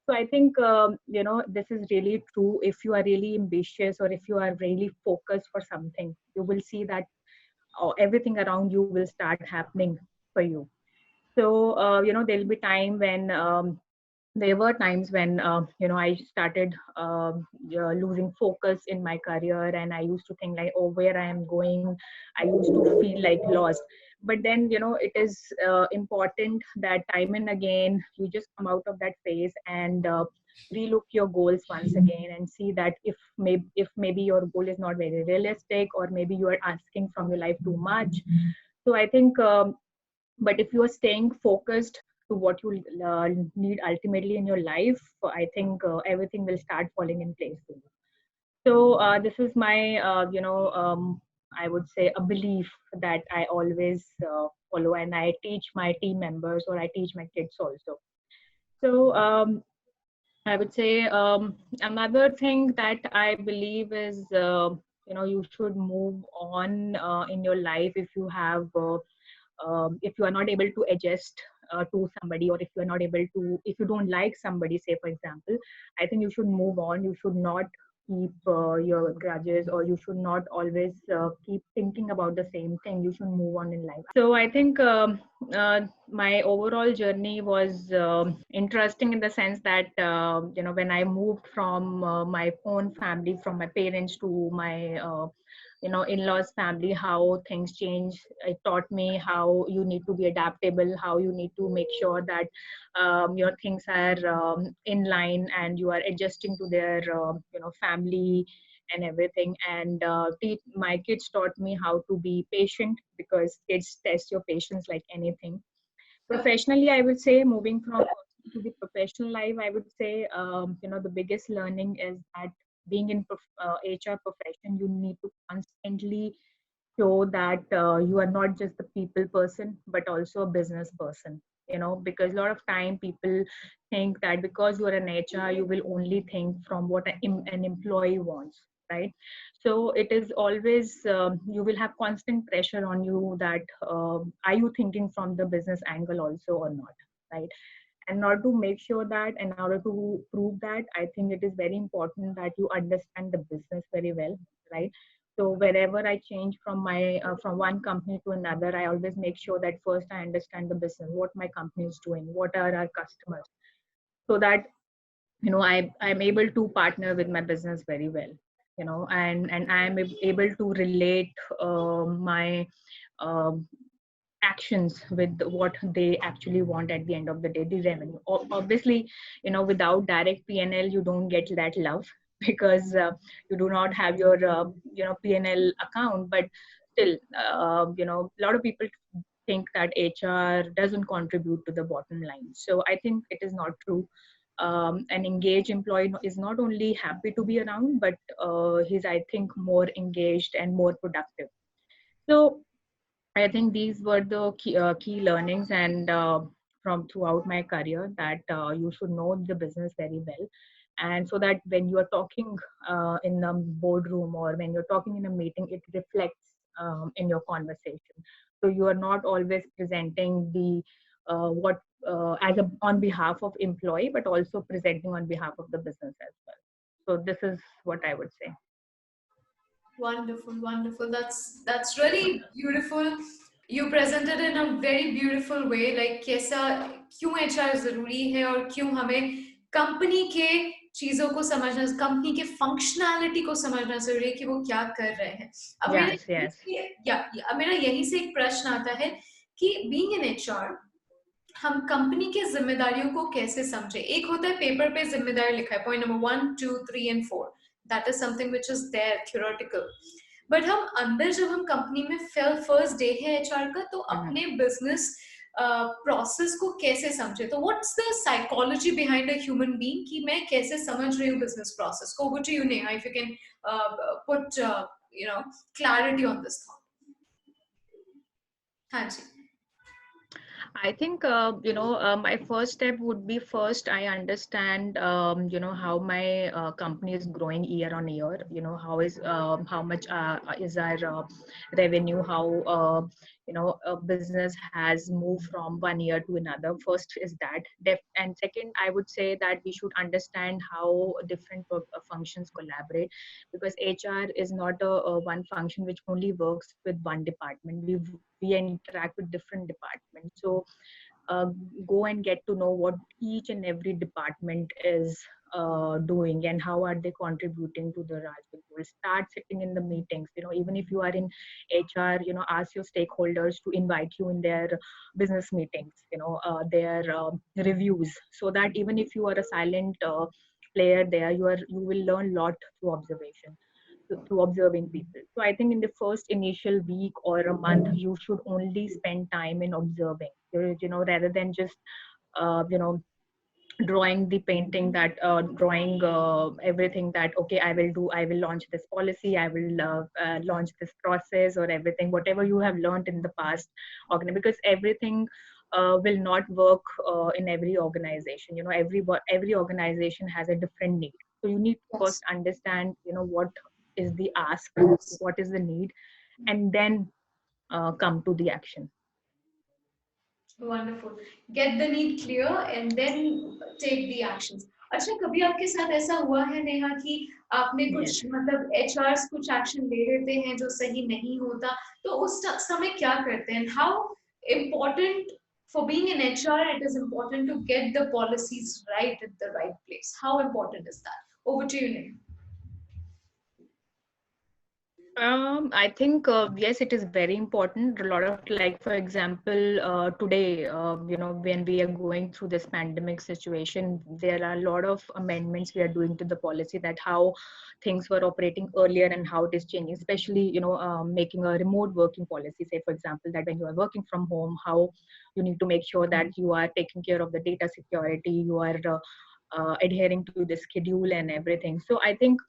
So I think, this is really true. If you are really ambitious or if you are really focused for something, you will see that everything around you will start happening for you. So, there'll be time when there were times when I started losing focus in my career, and I used to think like, oh, where I am going. I used to feel like lost. But then, it is important that time and again you just come out of that phase and relook your goals once again, and see that if maybe your goal is not very realistic, or maybe you are asking from your life too much. So I think, but if you are staying focused to what you need ultimately in your life, I think everything will start falling in place for you. So this is my, I would say, a belief that I always follow, and I teach my team members, or I teach my kids also. So I would say, another thing that I believe is, you should move on in your life if you have. If you are not able to adjust to somebody, or if you are not able to, if you don't like somebody, say for example, I think you should move on. You should not keep your grudges, or you should not always keep thinking about the same thing. You should move on in life. So I think, my overall journey was interesting in the sense that, when I moved from my own family, from my parents to my in-laws family, how things change. It taught me how you need to be adaptable, how you need to make sure that your things are in line, and you are adjusting to their family and everything. And my kids taught me how to be patient, because kids test your patience like anything. Professionally, I would say, moving from personal to the professional life, I would say, the biggest learning is that being in HR profession, you need to constantly show that you are not just the people person, but also a business person. Because a lot of time people think that because you are an HR, you will only think from what an employee wants, right? So it is always, you will have constant pressure on you that, are you thinking from the business angle also or not, right? And in order to make sure that, in order to prove that, I think it is very important that you understand the business very well, right? So wherever I change from my from one company to another, I always make sure that first I understand the business, what my company is doing, what are our customers, so that I'm able to partner with my business very well, and I am able to relate my um, actions with what they actually want at the end of the day, the revenue. Obviously, without direct P&L, you don't get that love because you do not have your P&L account. But still, a lot of people think that HR doesn't contribute to the bottom line. So I think it is not true. An engaged employee is not only happy to be around, but he's, I think, more engaged and more productive. So I think these were the key learnings, and from throughout my career, that you should know the business very well, and so that when you are talking in a boardroom, or when you're talking in a meeting, it reflects in your conversation. So you are not always presenting the what as a on behalf of employee, but also presenting on behalf of the business as well. So this is what I would say. Wonderful, wonderful. That's really beautiful. You presented in a very beautiful way, like कैसा क्यों HR जरूरी है और क्यों हमें company के चीजों को समझना, कंपनी के फंक्शनैलिटी को समझना जरूरी है कि वो क्या कर रहे हैं. अब Yes, yes. मेरा यहीं से एक प्रश्न आता है कि बीइंग एन एचआर हम कंपनी के जिम्मेदारियों को कैसे समझे. एक होता है पेपर पे जिम्मेदारी लिखा है, point number 1 2 3 and 4, that is something which is there theoretical. But हम अंदर जब हम कंपनी में फर्स्ट डे है एचआर का, तो अपने बिजनेस प्रोसेस को कैसे समझे. तो what's the psychology behind a human being कि मैं कैसे समझ रही हूँ बिजनेस प्रोसेस को. Over to you Neha, if you can put clarity on this thought. हाँ जी. I think, my first step would be, first I understand, how my company is growing year on year. How much is our revenue, how, a business has moved from one year to another. First is that and second, I would say that we should understand how different functions collaborate, because HR is not a one function which only works with one department. We interact with different departments. So uh, go and get to know what each and every department is doing and how are they contributing to the Rajvik goal. Start sitting in the meetings. Even if you are in HR, ask your stakeholders to invite you in their business meetings. Their reviews, so that even if you are a silent player there, you will learn a lot through observation, through observing people. So I think in the first initial week or a month, you should only spend time in observing, rather than just, you know, drawing the painting that drawing everything that, okay, I will launch this policy, I will launch this process or everything, whatever you have learned in the past because everything will not work in every organization. Every organization has a different need. So you need to first Yes. understand, what is the ask, what is the need, and then come to the action. Wonderful. Get the need clear and then take the actions. अच्छा, कभी आपके साथ ऐसा हुआ है नेहा कि आपने Yes. कुछ मतलब एचआरस कुछ एक्शन ले लेते हैं जो सही नहीं होता, तो उस समय क्या करते हैं? How important for being an HR, it is important to get the policies right at the right place. How important is that? Over to you, Neha. I think yes, it is very important. A lot of, like, for example, today, when we are going through this pandemic situation, there are a lot of amendments we are doing to the policy, that how things were operating earlier and how it is changing. Especially, making a remote working policy. Say, for example, that when you are working from home, how you need to make sure that you are taking care of the data security, you are adhering to the schedule and everything. So I think.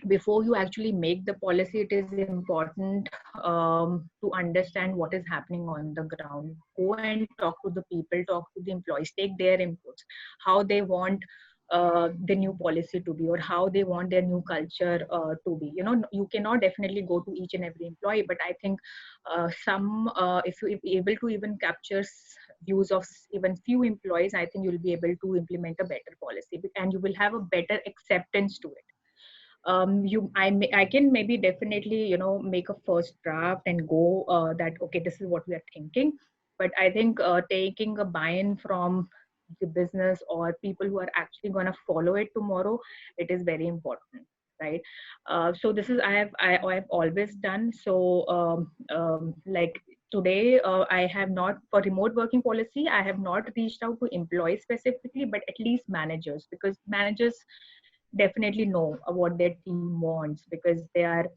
Before you actually make the policy, it is important to understand what is happening on the ground. Go and talk to the people, talk to the employees, take their inputs, how they want the new policy to be, or how they want their new culture to be. You cannot definitely go to each and every employee, but I think if you able to even capture views of even few employees, I think you'll be able to implement a better policy, and you will have a better acceptance to it. I can maybe definitely make a first draft and go that, okay, this is what we are thinking, but I think taking a buy-in from the business or people who are actually going to follow it tomorrow, it is very important, right? So this is I've always done. So like today, I have not, for remote working policy, I have not reached out to employees specifically, but at least managers, because managers definitely know what their team wants, because they are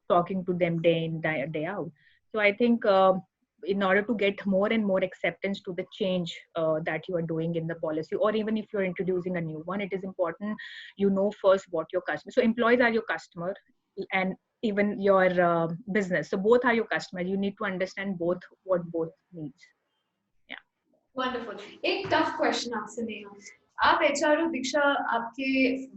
talking to them day in day out. So I think in order to get more and more acceptance to the change that you are doing in the policy, or even if you're introducing a new one, it is important first what your customer. So employees are your customer, and even your business. So both are your customers. You need to understand both, what both needs. Yeah. Wonderful. एक tough question आपसे नेहा. आप HR हो, दीक्षा आपके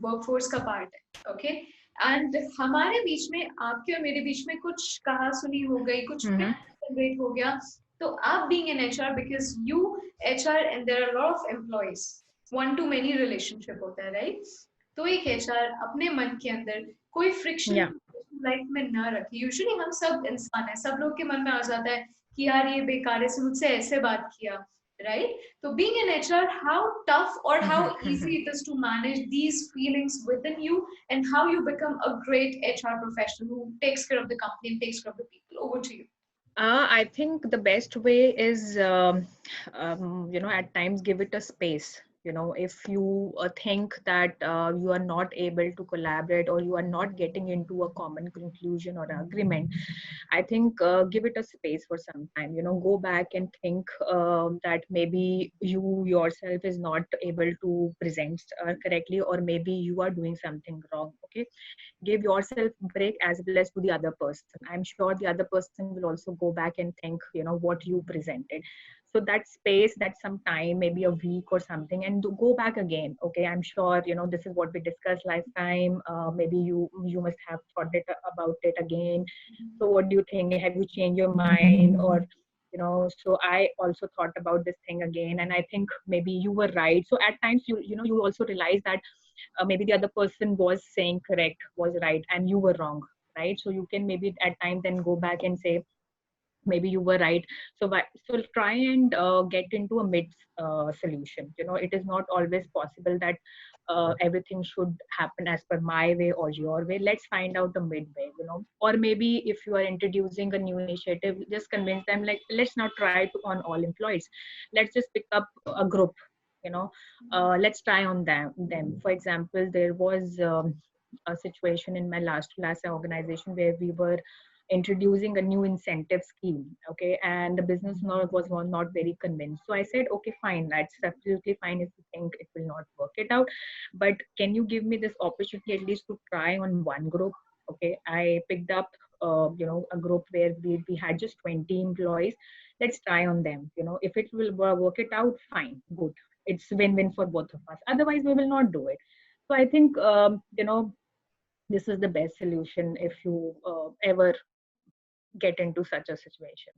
workforce का part है, okay? And हमारे बीच में, आपके और मेरे बीच में कुछ कहा सुनी हो गई, कुछ जनरेट हो गया, तो आप being an HR, because you HR and there are a lot of employees, one to many relationship होता है, right? तो एक HR अपने मन के अंदर कोई फ्रिक्शन लाइफ में ना रखे. यूजुअली हम सब इंसान हैं, सब लोग के मन में आ जाता है कि यार ये बेकार है, मुझसे ऐसे बात किया, right? So being an HR, how tough or how easy it is to manage these feelings within you, and how you become a great HR professional who takes care of the company and takes care of the people. Over to you. I think the best way is, at times give it a space. If you think that you are not able to collaborate, or you are not getting into a common conclusion or agreement, I think give it a space for some time. Go back and think that maybe you yourself is not able to present correctly, or maybe you are doing something wrong. Okay, give yourself a break, as well as to the other person. I'm sure the other person will also go back and think what you presented. So that space, that some time, maybe a week or something, and go back again. Okay, I'm sure this is what we discussed last time. Maybe you must have thought about it again. So what do you think? Have you changed your mind? Or so I also thought about this thing again, and I think maybe you were right. So at times you also realize that maybe the other person was saying correct, was right, and you were wrong, right? So you can maybe at times then go back and say maybe you were right. So try and get into a mid solution. It is not always possible that everything should happen as per my way or your way. Let's find out the midway. Or maybe if you are introducing a new initiative, just convince them, like, let's not try to on all employees, let's just pick up a group. Let's try on them. For example, there was a situation in my last organization where we were introducing a new incentive scheme. Okay, and the business was not very convinced. So I said, okay, fine, that's absolutely fine if you think it will not work it out, but can you give me this opportunity at least to try on one group? Okay, I picked up a group where we had just 20 employees. Let's try on them. If it will work it out, fine, good, it's win-win for both of us. Otherwise we will not do it. So I think this is the best solution if you ever get into such a situation.